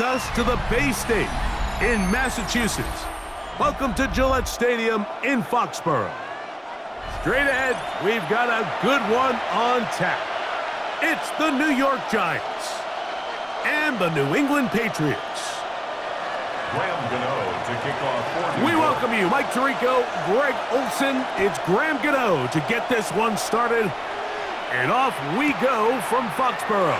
brings us to the Bay State in Massachusetts. Welcome to Gillette Stadium in Foxborough. Straight ahead, we've got a good one on tap. It's the New York Giants and the New England Patriots. To kick off. We welcome you, Mike Tirico, Greg Olson. It's Graham Gano to get this one started. And off we go from Foxborough.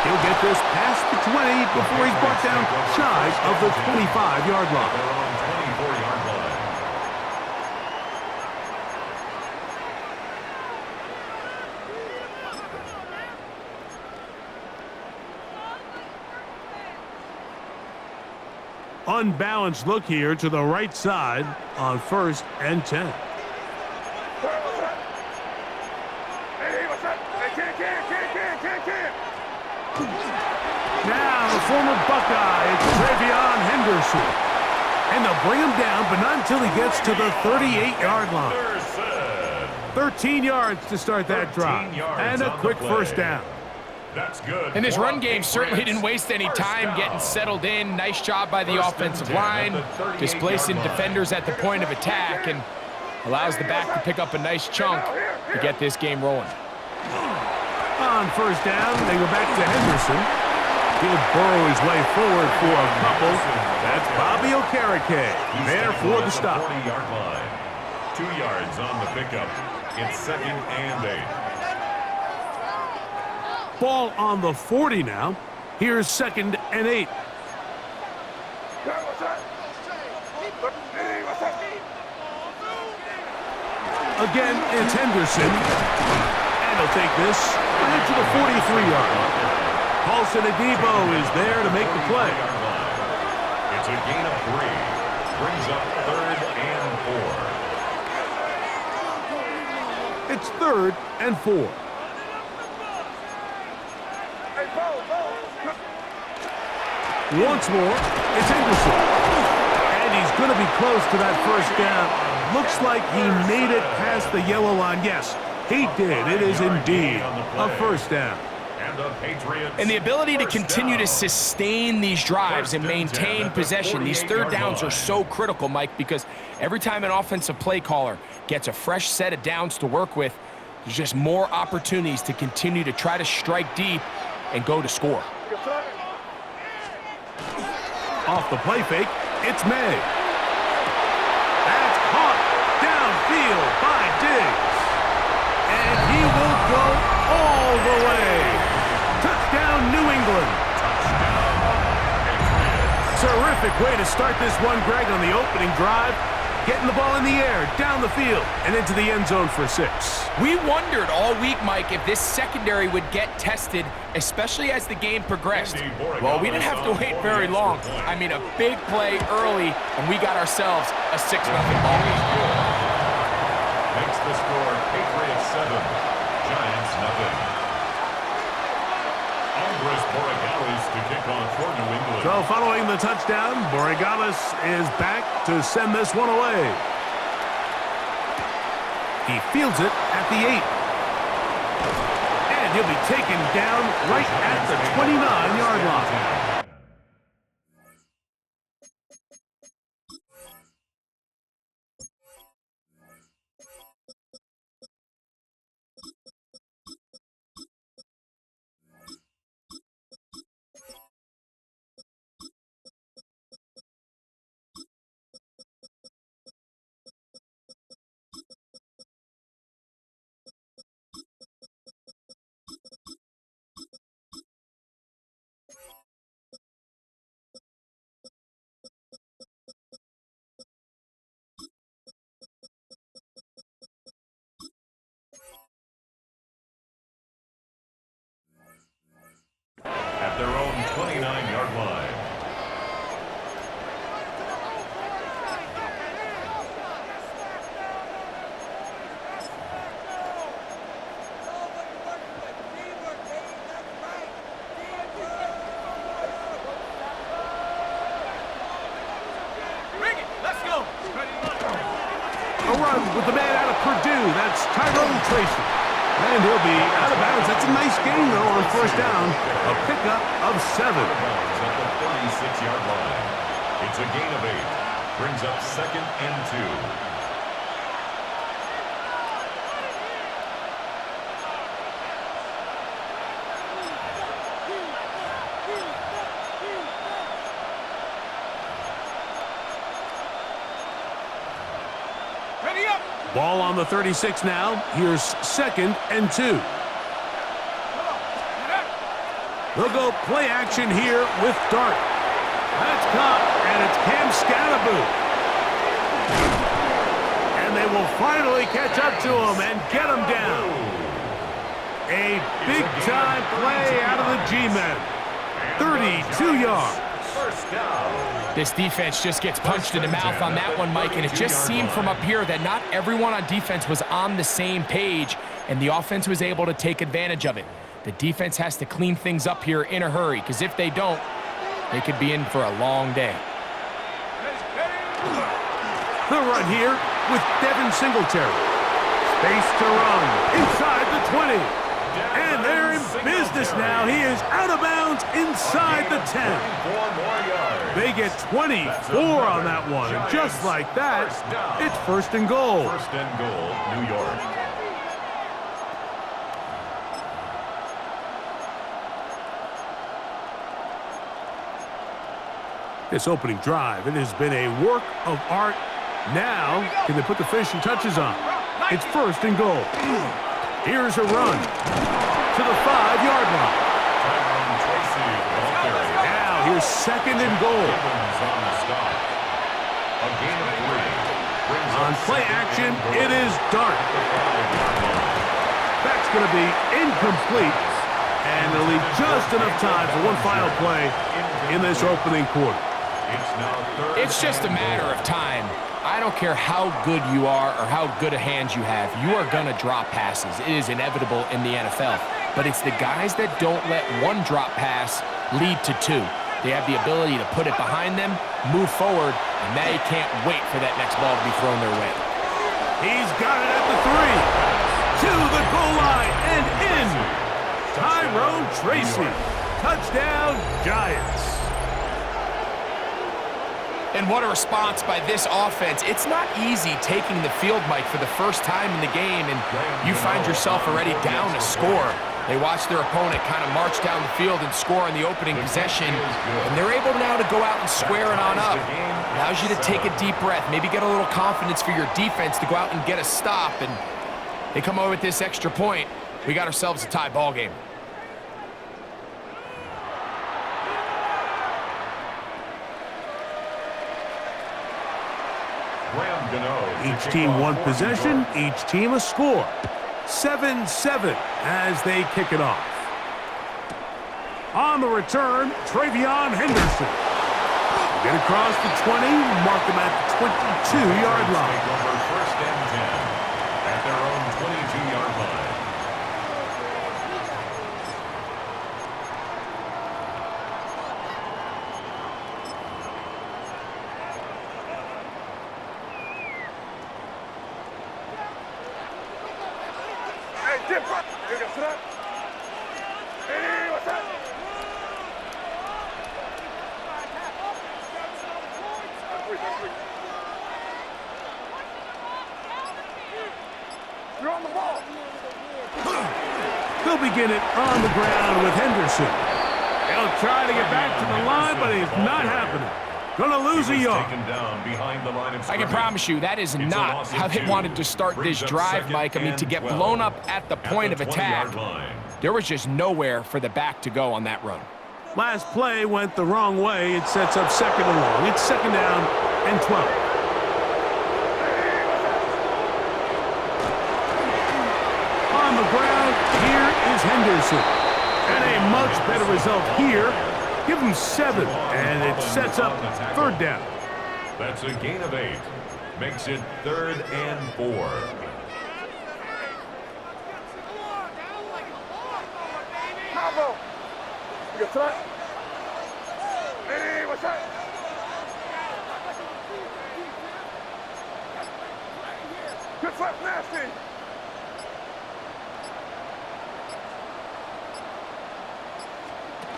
He'll get this past the 20 before he's brought down shy of the 25-yard line. Unbalanced look here to the right side on 1st and 10. Now the former Buckeye, it's Travion Henderson. And they'll bring him down, but not until he gets to the 38-yard line. 13 yards to start that drive. And a quick first down. That's good. And this run game certainly didn't waste any time getting settled in. Nice job by the offensive line, displacing defenders at the point of attack, and allows the back to pick up a nice chunk to get this game rolling. On first down, they go back to Henderson. He'll burrow his way forward for a couple. That's Bobby Okereke there for the stop. 40-yard line. 2 yards on the pickup. It's 2nd and 8. Ball on the 40 now. Here's 2nd and 8. Again, it's Henderson. And he'll take this ahead to the 43-yard line. Paulson Adebo is there to make the play. It's a gain of 3. Brings up 3rd and 4. It's 3rd and 4. Once more, it's Henderson. And he's going to be close to that first down. Looks like he made it past the yellow line. Yes, he did. It is indeed a first down. And the ability to continue to sustain these drives and maintain possession, these third downs are so critical, Mike, because every time an offensive play caller gets a fresh set of downs to work with, there's just more opportunities to continue to try to strike deep and go to score. Off the play fake, it's May. That's caught downfield by Diggs. And he will go all the way. Touchdown, New England. Terrific way to start this one, Greg, on the opening drive. Getting the ball in the air, down the field, and into the end zone for 6. We wondered all week, Mike, if this secondary would get tested, especially as the game progressed. Well, we didn't have to wait very long. I mean, a big play early, and we got ourselves a 6-0 ball game. Makes the score Patriots 7, Giants 0. To kick on for New England. So following the touchdown, Borregales is back to send this one away. He fields it at the 8. And he'll be taken down right at the 29-yard line. At their own 29-yard line. Bring it, let's go. A run with the man out of Purdue. That's Tyrone Tracy. And he'll be out of bounds. That's a nice gain, though, on first down. A pickup of 7. At the 36-yard line. It's a gain of 8. Brings up 2nd and 2. Ball on the 36 now. Here's 2nd and 2. They'll go play action here with Dart. That's caught, and it's Cam Scatterboot. And they will finally catch up to him and get him down. A big-time play out of the G-Men. 32 yards. First down. This defense just gets punched in the mouth on that one, Mike, and it just seemed from up here that not everyone on defense was on the same page, and the offense was able to take advantage of it. The defense has to clean things up here in a hurry, because if they don't, they could be in for a long day. The run here with Devin Singletary. Space to run inside the 20. And they're in business now. He is out of bounds inside the 10. They get 24 on that one. And just like that, it's 1st and goal. 1st and goal, New York. This opening drive, it has been a work of art. Now, can they put the finishing touches on? It's 1st and goal. Here's a run to the 5-yard line. Now, here's 2nd and goal. On play action, it is Dart. That's going to be incomplete. And it'll leave just enough time for one final play in this opening quarter. It's just a matter of time. I don't care how good you are or how good a hand you have, you are going to drop passes. It is inevitable in the NFL. But it's the guys that don't let one drop pass lead to 2. They have the ability to put it behind them, move forward, and they can't wait for that next ball to be thrown their way. He's got it at the 3. To the goal line and in. Tyrone Tracy. Touchdown, Giants. And what a response by this offense. It's not easy taking the field, Mike, for the first time in the game, and you find yourself already down a score. They watch their opponent kind of march down the field and score on the opening possession, and they're able now to go out and square it on up. Allows you to take a deep breath, maybe get a little confidence for your defense to go out and get a stop, and they come away with this extra point. We got ourselves a tie ball game. Each team one possession, each team a score. 7-7 as they kick it off. On the return, Travion Henderson. Get across the 20, mark them at the 22-yard line. First and 10 at their own 22-yard line. They'll begin it on the ground with Henderson. They'll try to get back to the line, but it's not happening. Gonna lose a yard. I can promise you that is not how they wanted to start this drive, Mike. I mean, to get blown up at the point of attack, there was just nowhere for the back to go on that run. Last play went the wrong way. It sets up 2nd and long. It's 2nd down and 12. On the ground, here is Henderson. And a much better result here. Give him 7, and it sets up 3rd down. That's a gain of 8. Makes it 3rd and 4. Good slap, nasty.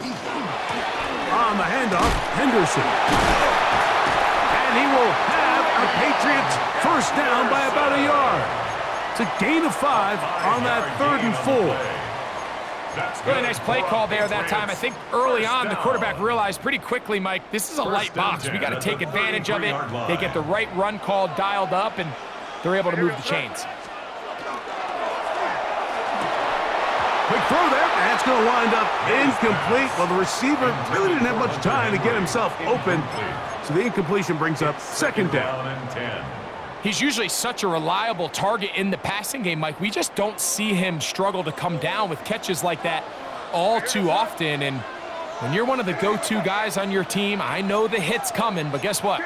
On the handoff, Henderson. And he will have a Patriots first down by about a yard. It's a gain of 5 on that 3rd and 4. Really nice play call there that time. I think early on the quarterback realized pretty quickly, Mike, this is a light box. We got to take advantage of it. They get the right run call dialed up, and they're able to move the chains. Quick throw there. That's going to wind up incomplete. Well, the receiver really didn't have much time to get himself open, so the incompletion brings up 2nd down. He's usually such a reliable target in the passing game, Mike. We just don't see him struggle to come down with catches like that all too often. And when you're one of the go-to guys on your team, I know the hit's coming, but guess what?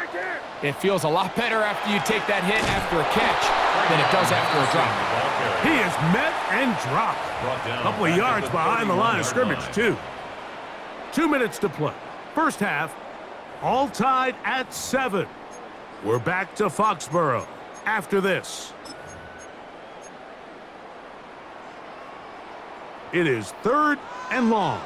It feels a lot better after you take that hit after a catch than it does after a drop. He is met and dropped. A couple of yards behind the line of scrimmage, too. 2 minutes to play. First half, all tied at 7. We're back to Foxborough after this. It is 3rd and long.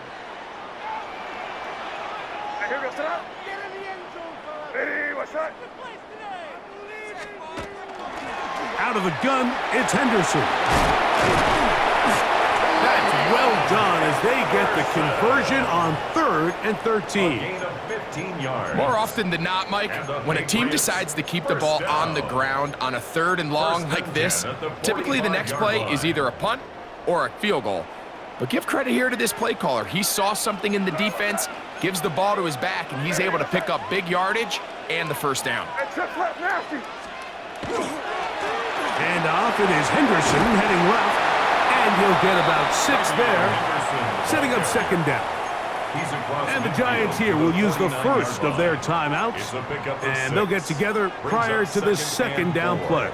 Out of the gun, it's Henderson. That's well done as they get the conversion on 3rd and 13. More often than not, Mike, when a team decides to keep the ball on the ground on a 3rd and long like this, typically the next play is either a punt or a field goal. But give credit here to this play caller. He saw something in the defense, gives the ball to his back, and he's able to pick up big yardage and the first down. And off it is Henderson heading left, and he'll get about 6 there, setting up 2nd down. And the Giants here will use the first of their timeouts, and they'll get together prior to this 2nd down play.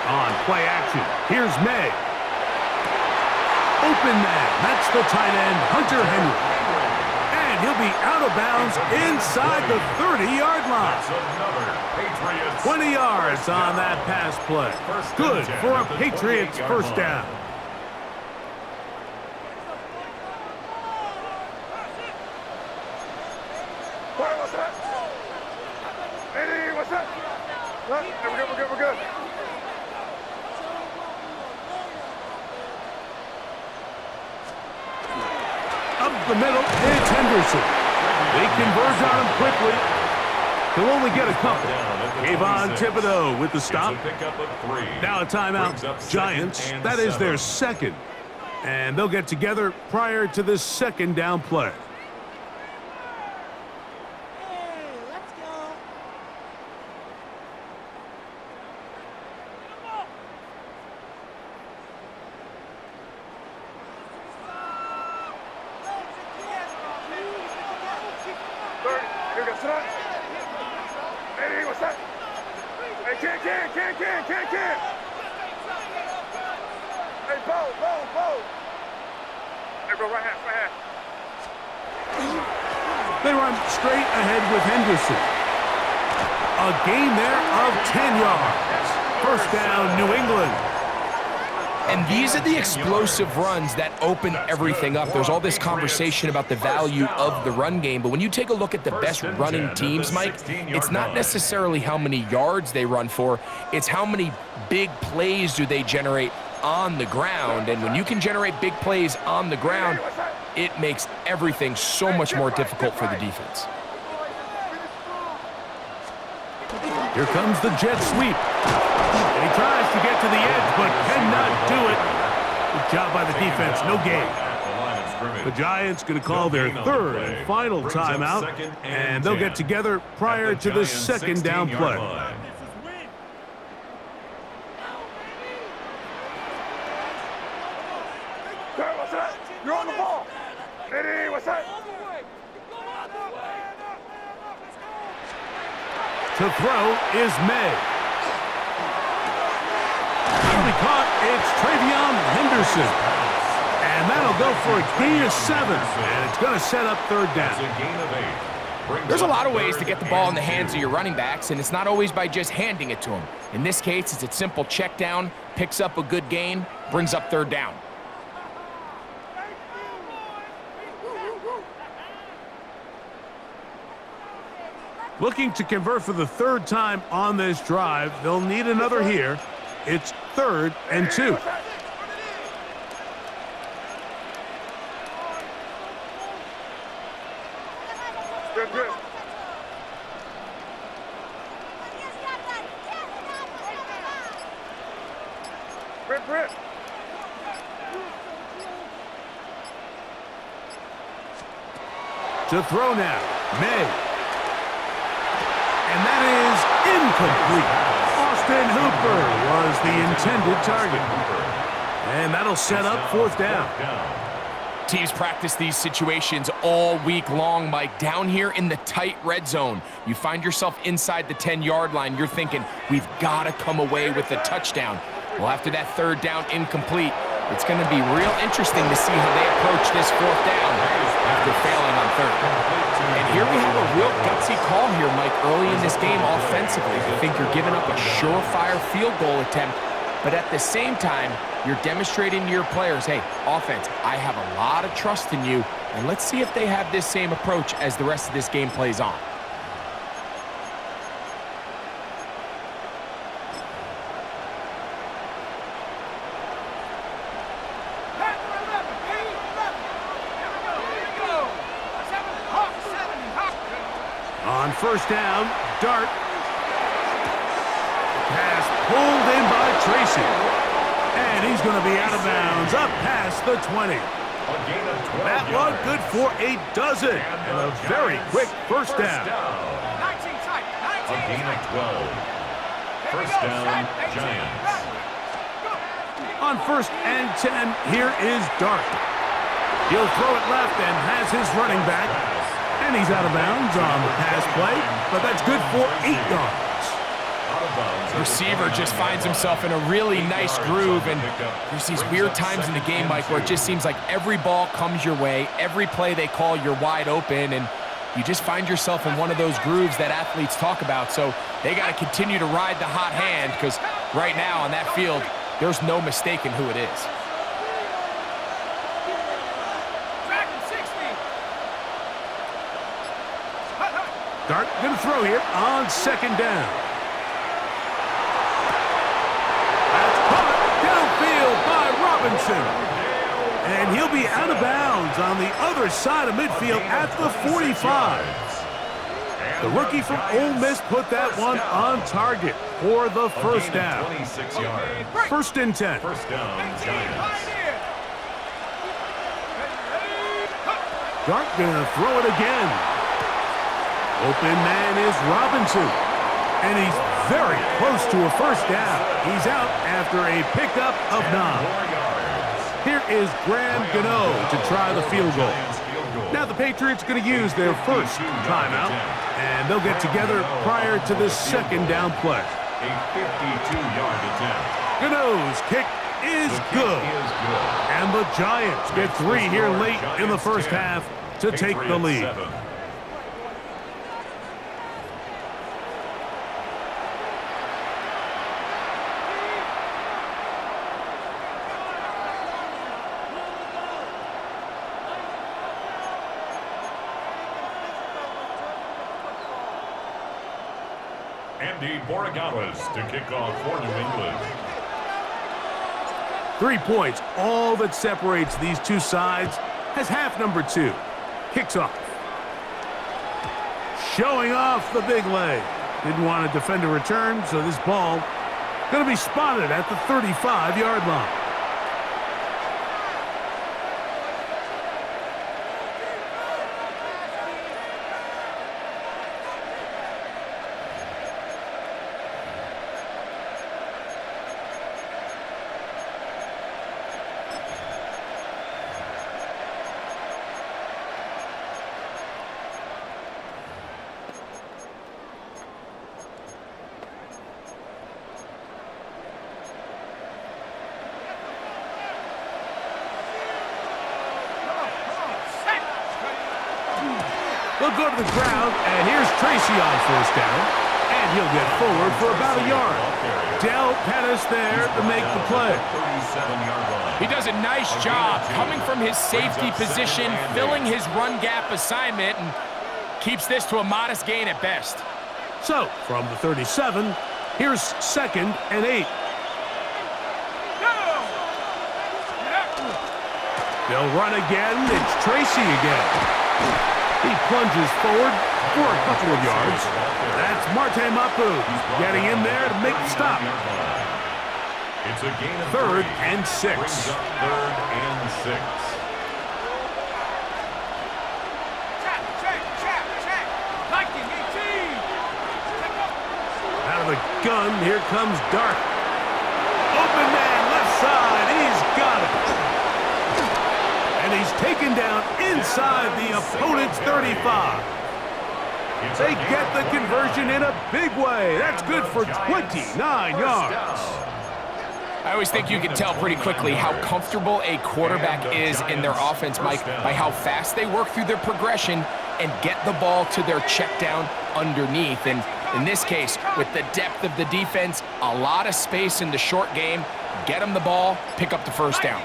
On play action, here's May. Open man, that's the tight end, Hunter Henry. And he'll be out of bounds inside the 30-yard line. 20 yards on that pass play. Good for a Patriots first down. We're good. Up the middle, it's Henderson. They converge on him quickly. He'll only get a couple. Kayvon Thibodeau with the stop. Now a timeout. Giants, that is their 2nd. And they'll get together prior to this 2nd down play. They run straight ahead with Henderson. A gain there of 10 yards. First down, New England. And these are the explosive runs that open everything up. There's all this conversation about the value of the run game, but when you take a look at the best running teams, Mike, it's not necessarily how many yards they run for, it's how many big plays do they generate on the ground. And when you can generate big plays on the ground, it makes everything so much more difficult for the defense. Here comes the jet sweep. And he tries to get to the edge, but cannot do it. Good job by the defense, no gain. The Giants going to call their 3rd and final timeout, and they'll get together prior to the 2nd down play. You're on the ball. Eddie, what's that? To throw is May. That'll be caught. It's Travion Henderson. And that'll go for a gain of 7. And it's going to set up 3rd down. There's a lot of ways to get the ball in the hands of your running backs, and it's not always by just handing it to them. In this case, it's a simple check down, picks up a good gain, brings up third down. Looking to convert for the third time on this drive. They'll need another here. It's 3rd and 2. To throw now, May. And that is incomplete. Austin Hooper was the intended target. And that'll set up 4th down. Teams practice these situations all week long, Mike. Down here in the tight red zone, you find yourself inside the 10-yard line. You're thinking, we've got to come away with a touchdown. Well, after that 3rd down incomplete, it's going to be real interesting to see how they approach this 4th down after failing on 3rd. And here we have a real gutsy call here, Mike, early in this game offensively. I think you're giving up a surefire field goal attempt, but at the same time, you're demonstrating to your players, hey, offense, I have a lot of trust in you, and let's see if they have this same approach as the rest of this game plays on. On 1st down, Dart. Pass pulled in by Tracy. And he's going to be out of bounds, up past the 20. That one good for a dozen. And a very quick 1st down. A gain of 12. 1st down, Giants. On 1st and 10, here is Dart. He'll throw it left and has his running back. And he's out of bounds on the pass play, but that's good for 8 yards. Receiver just finds himself in a really nice groove, and there's these weird times in the game, Mike, where it just seems like every ball comes your way, every play they call, you're wide open, and you just find yourself in one of those grooves that athletes talk about. So they got to continue to ride the hot hand, because right now on that field, there's no mistaking who it is. Dart going to throw here on 2nd down. That's caught downfield by Robinson. And he'll be out of bounds on the other side of midfield at the 45. The rookie from Ole Miss put that one on target for the 1st down. 26 yards. 1st and 10. 1st down, Giants. Dart going to throw it again. Open man is Robinson, and he's very close to a 1st down. He's out after a pickup of 9. Here is Graham Gano to try the field goal. Now the Patriots going to use their 1st timeout, and they'll get together prior to the 2nd down play. A 52-yard attempt. Gano's kick is good. And the Giants get 3 here late in the 1st half to take the lead. Andy Borregawas to kick off for New England. 3 points, all that separates these two sides, as half number 2 kicks off. Showing off the big leg. Didn't want to defend a return, so this ball going to be spotted at the 35-yard line. They'll go to the ground, and here's Tracy on first down. And he'll get forward for about a yard. Del Pettis there to make the play. He does a nice job coming from his safety position, filling his run gap assignment, and keeps this to a modest gain at best. So, from the 37, here's 2nd and 8. They'll run again. It's Tracy again. He plunges forward for a couple of yards. That's Marte Mapu getting in there to make the stop. It's a gain of 3rd 3. and 6. Brings up 3rd and 6. Out of the gun, here comes Dart. Open man, left side, he's got it. And he's taken down inside the opponent's 35. They get the conversion in a big way. That's good for 29 yards. I always think you can tell pretty quickly how comfortable a quarterback is in their offense, Mike, by how fast they work through their progression and get the ball to their check down underneath. And in this case, with the depth of the defense, a lot of space in the short game, get them the ball, pick up the first down.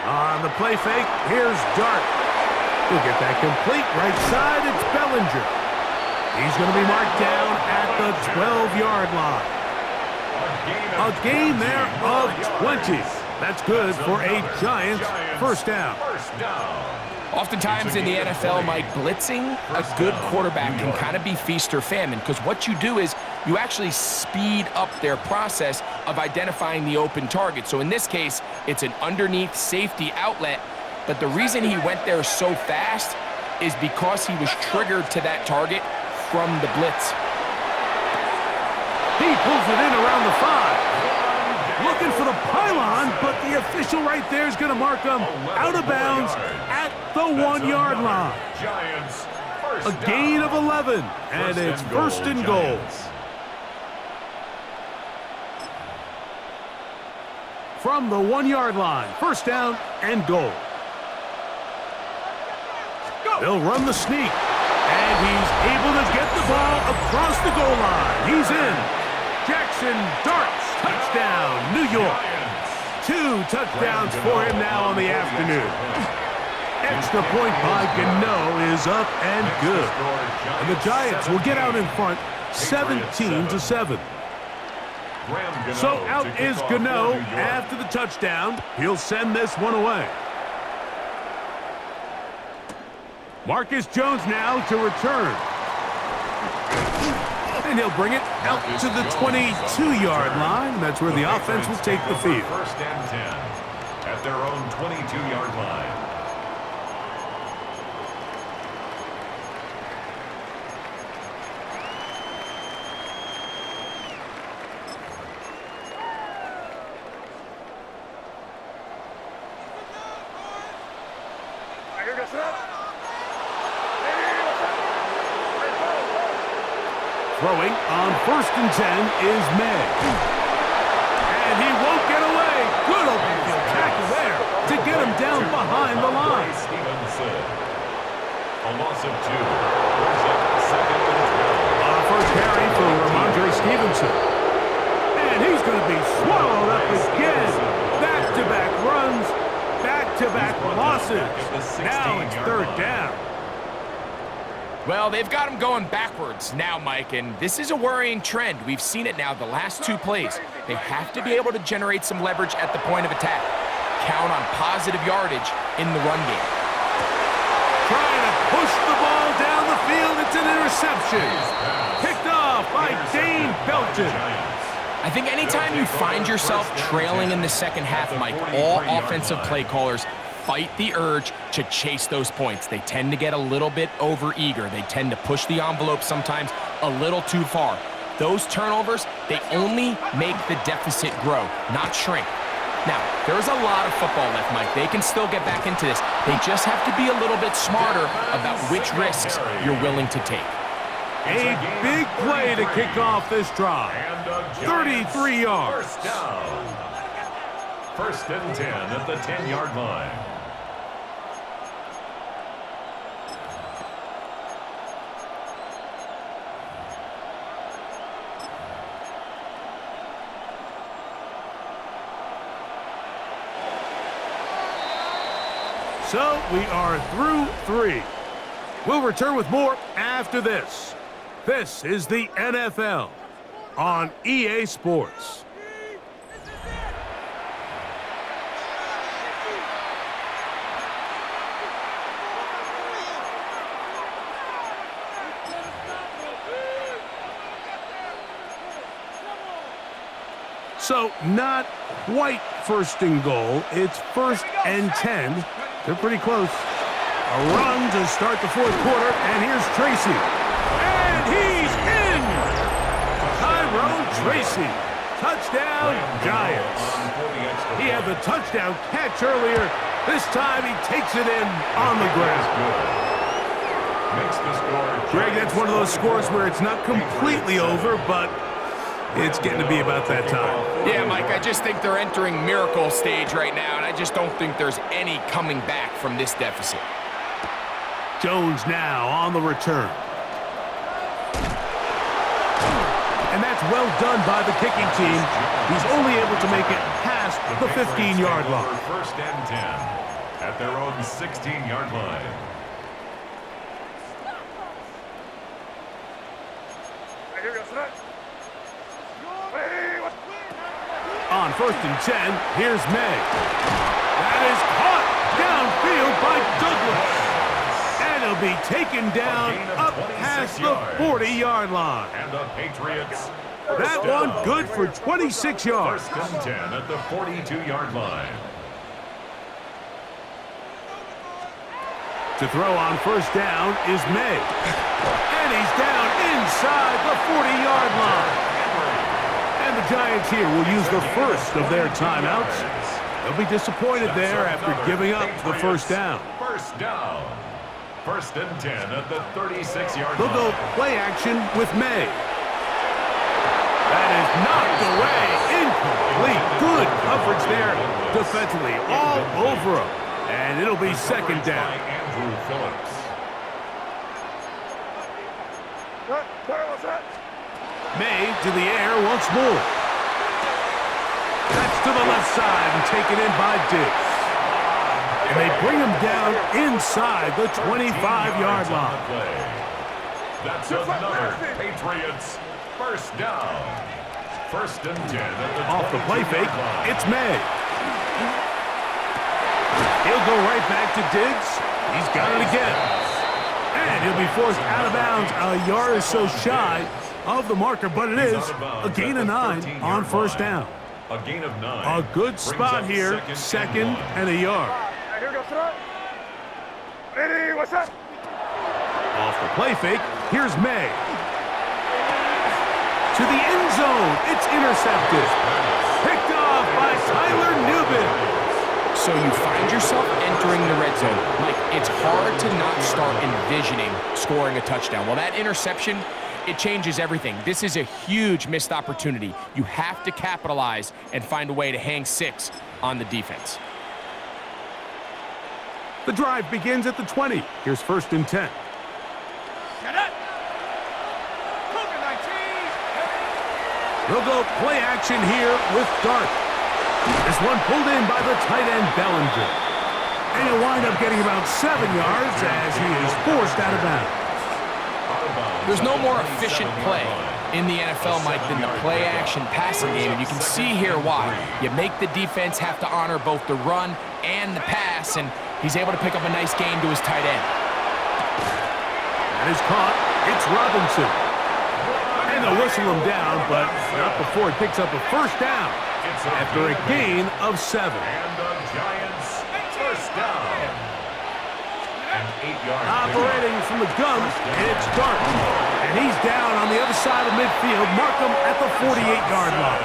On the play fake, here's Dart. He'll get that complete right side. It's Bellinger. He's going to be marked down at the 12-yard line. A gain there of 20. That's good for a Giants first down. Oftentimes in the NFL, Mike, blitzing a good quarterback can kind of be feast or famine, because what you do is you actually speed up their process of identifying the open target. So in this case, it's an underneath safety outlet, but the reason he went there so fast is because he was triggered to that target from the blitz. He pulls it in around the 5. Looking for the pylon, but the official right there is going to mark him out of bounds at the 1-yard line. A gain of 11, and it's 1st and goal. From the 1-yard line, 1st down and goal. They'll run the sneak, and he's able to get the ball across the goal line. He's in. Jackson darts, touchdown, New York. 2 touchdowns for him now on the afternoon. Extra point by Gano is up and good. And the Giants will get out in front 17-7. So out is Gano after the touchdown. He'll send this one away. Marcus Jones now to return. And he'll bring it out to the 22-yard line. That's where the offense will take the field. 1st and 10 at their own 22-yard line. Throwing on 1st and 10 is May. And he won't get away. Good open field tackle there to get him down behind the line. A loss of 2. Brings up 2nd and 12. On a first carry for Ramondre Stevenson. And he's going to be swallowed up again. Back-to-back runs, back-to-back losses. Now it's 3rd down. Well, they've got him going backwards now, Mike, and this is a worrying trend. We've seen it now the last 2 plays. They have to be able to generate some leverage at the point of attack. Count on positive yardage in the run game. Trying to push the ball down the field. It's an interception. Picked off by Dane Belton. I think anytime you find yourself trailing in the second half, Mike, all offensive play callers fight the urge to chase those points. They tend to get a little bit over-eager. They tend to push the envelope sometimes a little too far. Those turnovers, they only make the deficit grow, not shrink. Now, there's a lot of football left, Mike. They can still get back into this. They just have to be a little bit smarter about which risks you're willing to take. A big play to kick off this drive. 33 yards. First and 10 at the 10-yard line. So we are through 3. We'll return with more after this. This is the NFL on EA Sports. So not quite first and goal. It's first and 10. They're pretty close. A run to start the fourth quarter, and here's Tracy. And he's in! Tyrone Tracy. Touchdown, Giants. He had the touchdown catch earlier. This time he takes it in on the ground. Greg, that's one of those scores where it's not completely over, but it's getting to be about that time. Yeah, Mike, I just think they're entering miracle stage right now, and I just don't think there's any coming back from this deficit. Jones now on the return. And that's well done by the kicking team. He's only able to make it past the 15-yard line. First and 10 at their own 16-yard line. On first and 10, here's May. That is caught downfield by Douglas. And he'll be taken down up past the 40-yard line. And the Patriots. That one good for 26 yards. First and 10 at the 42-yard line. To throw on first down is May. And he's down inside the 40-yard line. And the Giants here will use the first of their timeouts. They'll be disappointed there after giving up the first down. First down. First and 10 at the 36-yard line. They'll go play action with May. That is knocked away. Incomplete. Good coverage there defensively. All over him. And it'll be second down. Andrew Phillips. May to the air once more. That's to the left side and taken in by Diggs. And they bring him down inside the 25-yard line. That's another Patriots first down. First and 10 at the Off the play fake, line. it's May. He'll go right back to Diggs. He's got it again. And he'll be forced out of bounds a yard or so shy of the marker, but it is a gain of 9 on first down. A gain of 9. A good spot here, second and a yard. Ready, what's up? Off the play fake, here's May. To the end zone, it's intercepted. Picked off by Tyler Newman. So you find yourself entering the red zone. Mike, it's hard to not start envisioning scoring a touchdown. Well, that interception, it changes everything. This is a huge missed opportunity. You have to capitalize and find a way to hang 6 on the defense. The drive begins at the 20. Here's first and 10. They'll go play action here with Dart. This one pulled in by the tight end Bellinger. And he'll wind up getting about 7 yards as he is forced out of bounds. There's no more efficient play in the NFL, Mike, than the play-action passing game, and you can see here why. You make the defense have to honor both the run and the pass, and he's able to pick up a nice gain to his tight end. That is caught. It's Robinson. And they'll whistle him down, but not before he picks up a first down after a gain of 7. And the Giants first down. An 8-yard Operating from the gun, it's Dart. And he's down on the other side of midfield. Mark him at the 48-yard line.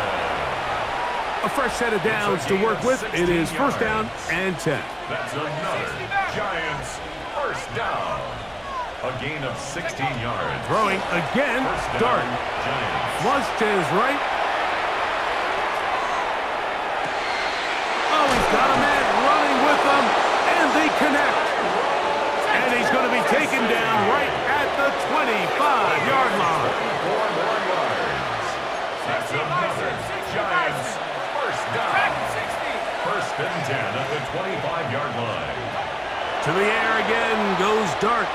A fresh set of downs to work with. It is first down and 10. That's another Giants first down. A gain of 16 yards. Throwing again, First down, Dart. Giants. Flush to his right. got a man running with them, and they connect. And he's going to be taken down right at the 25-yard line. 4 more yards. That's another Giants first down. First and 10 at the 25-yard line. To the air again goes Dart.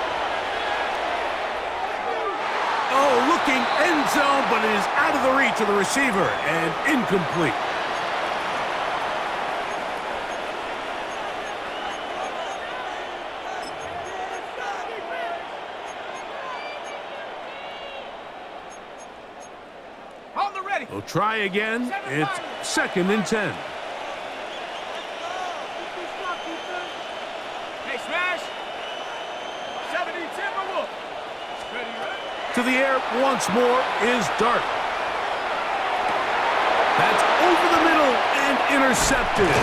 Oh, looking end zone, but it is out of the reach of the receiver and incomplete. We'll try again. It's 2nd and 10. Hey, smash. 70 Timberwolf. Ready, ready. To the air once more is Dart. That's over the middle and intercepted.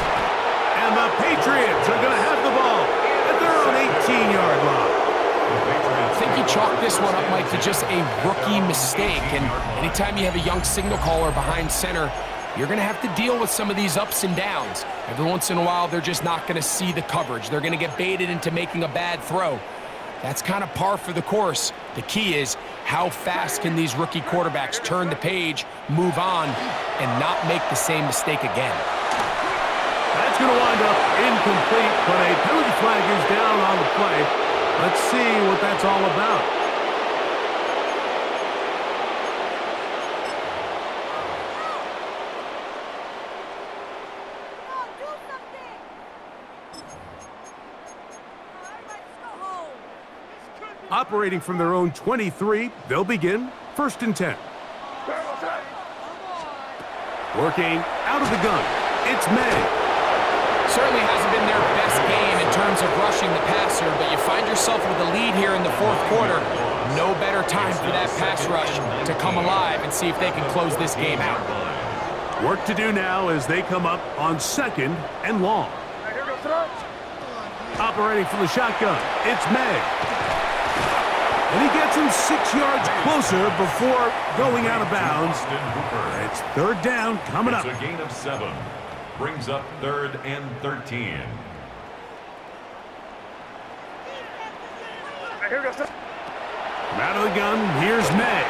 And the Patriots are going to have the ball at their own 18-yard line. I think you chalk this one up, Mike, to just a rookie mistake. And anytime you have a young signal caller behind center, you're going to have to deal with some of these ups and downs. Every once in a while, they're just not going to see the coverage. They're going to get baited into making a bad throw. That's kind of par for the course. The key is how fast can these rookie quarterbacks turn the page, move on, and not make the same mistake again. That's going to wind up incomplete, but a penalty flag is down on the play. Let's see what that's all about. Operating from their own 23, they'll begin 1st and 10. Working out of the gun, it's May. Certainly hasn't been their best game in terms of rushing the passer, but you find yourself with a lead here in the 4th quarter. No better time for that pass rush to come alive and see if they can close this game out. Work to do now as they come up on 2nd and long. Operating from the shotgun, it's May. And he gets him 6 yards closer before going out of bounds. It's 3rd down coming up. It's a gain of 7. Brings up 3rd and 13. From out of the gun, here's May.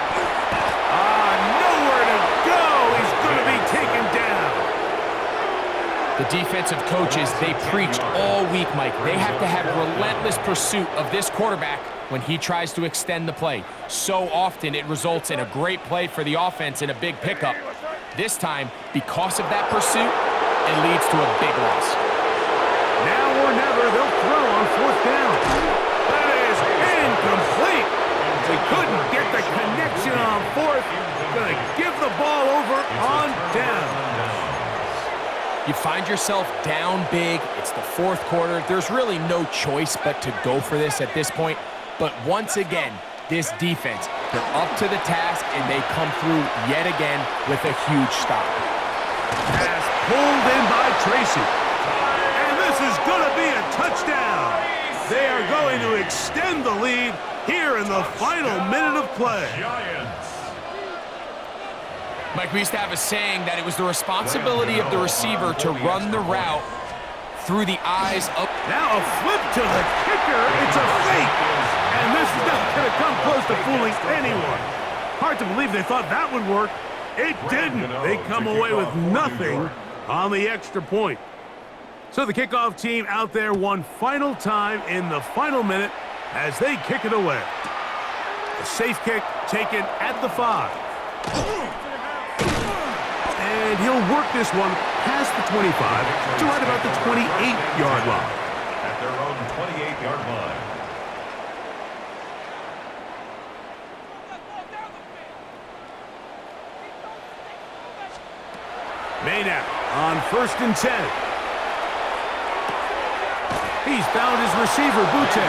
Nowhere to go. He's going to be taken down. The defensive coaches, they preached all week, Mike. They have to have relentless pursuit of this quarterback when he tries to extend the play. So often it results in a great play for the offense and a big pickup. This time, because of that pursuit, it leads to a big loss. Now or never, they'll throw on 4th down. That is incomplete. They couldn't get the connection on 4th. Gonna give the ball over on down. You find yourself down big. It's the 4th quarter. There's really no choice but to go for this at this point. But once again, this defense, they're up to the task, and they come through yet again with a huge stop. Pass pulled in by Tracy. And this is going to be a touchdown. They are going to extend the lead here in the final minute of play. Mike, we used to have a saying that it was the responsibility of the receiver to run the route through the eyes of... Now a flip to the kicker. It's a fake. And this is not going to come close to fooling anyone. Hard to believe they thought that would work. It didn't. They come away with nothing on the extra point. So the kickoff team out there one final time in the final minute as they kick it away. A safe kick taken at the 5. And he'll work this one past the 25 to right about the 28-yard line. At their own 28-yard line. Maynard on 1st and 10. He's found his receiver, Boutte.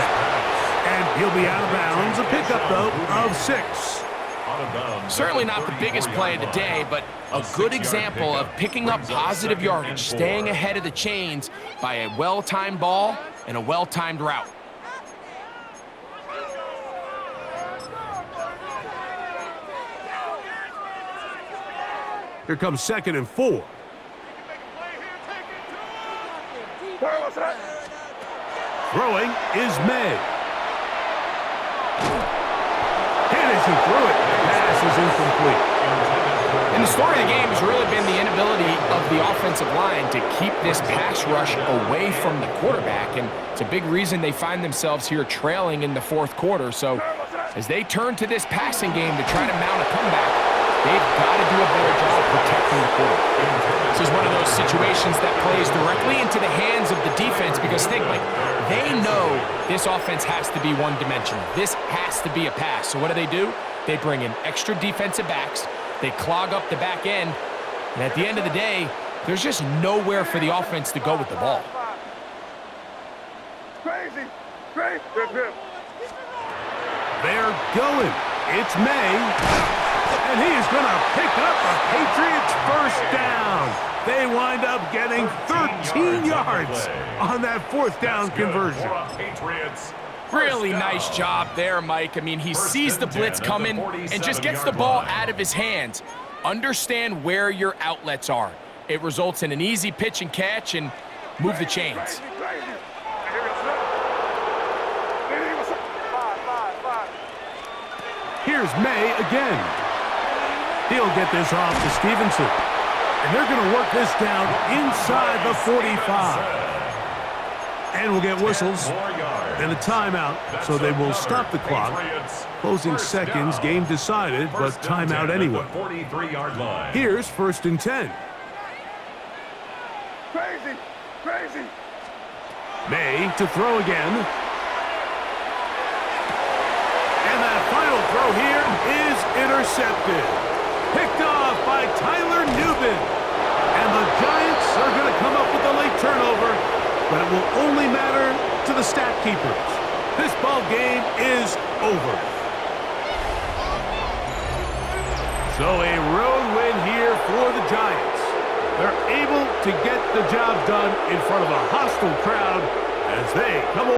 And he'll be out of bounds. A pickup, though, of 6. Certainly not the biggest play of the day, but a good example of picking up positive yardage, staying ahead of the chains by a well-timed ball and a well-timed route. Here comes 2nd and 4. Throwing is May. Hit as he threw it. The pass is incomplete. And the story of the game has really been the inability of the offensive line to keep this pass rush away from the quarterback, and it's a big reason they find themselves here trailing in the fourth quarter. So as they turn to this passing game to try to mount a comeback, they've got to do a better job protecting the quarterback. This is one of those situations that plays directly into the hands of the defense because think, like, they know this offense has to be one-dimensional. This has to be a pass. So what do? They bring in extra defensive backs. They clog up the back end, and at the end of the day, there's just nowhere for the offense to go with the ball. Crazy. They're going. It's May, and he is going to pick up a Patriots first down. They wind up getting 13 yards on that fourth down conversion. Really nice job there, Mike. I mean, he sees the blitz coming and just gets the ball out of his hands. Understand where your outlets are. It results in an easy pitch and catch and move the chains. Here's May again. He'll get this off to Stevenson. And they're going to work this down inside the 45. And we'll get whistles and a timeout, so they will stop the clock. Closing seconds, game decided, but timeout anyway. Here's 1st and 10. Crazy. May to throw again. And that final throw here is intercepted. Picked off by Tyler Newbin. And the Giants are going to come up with a late turnover, but it will only matter to the stat keepers. This ball game is over. So a road win here for the Giants. They're able to get the job done in front of a hostile crowd as they come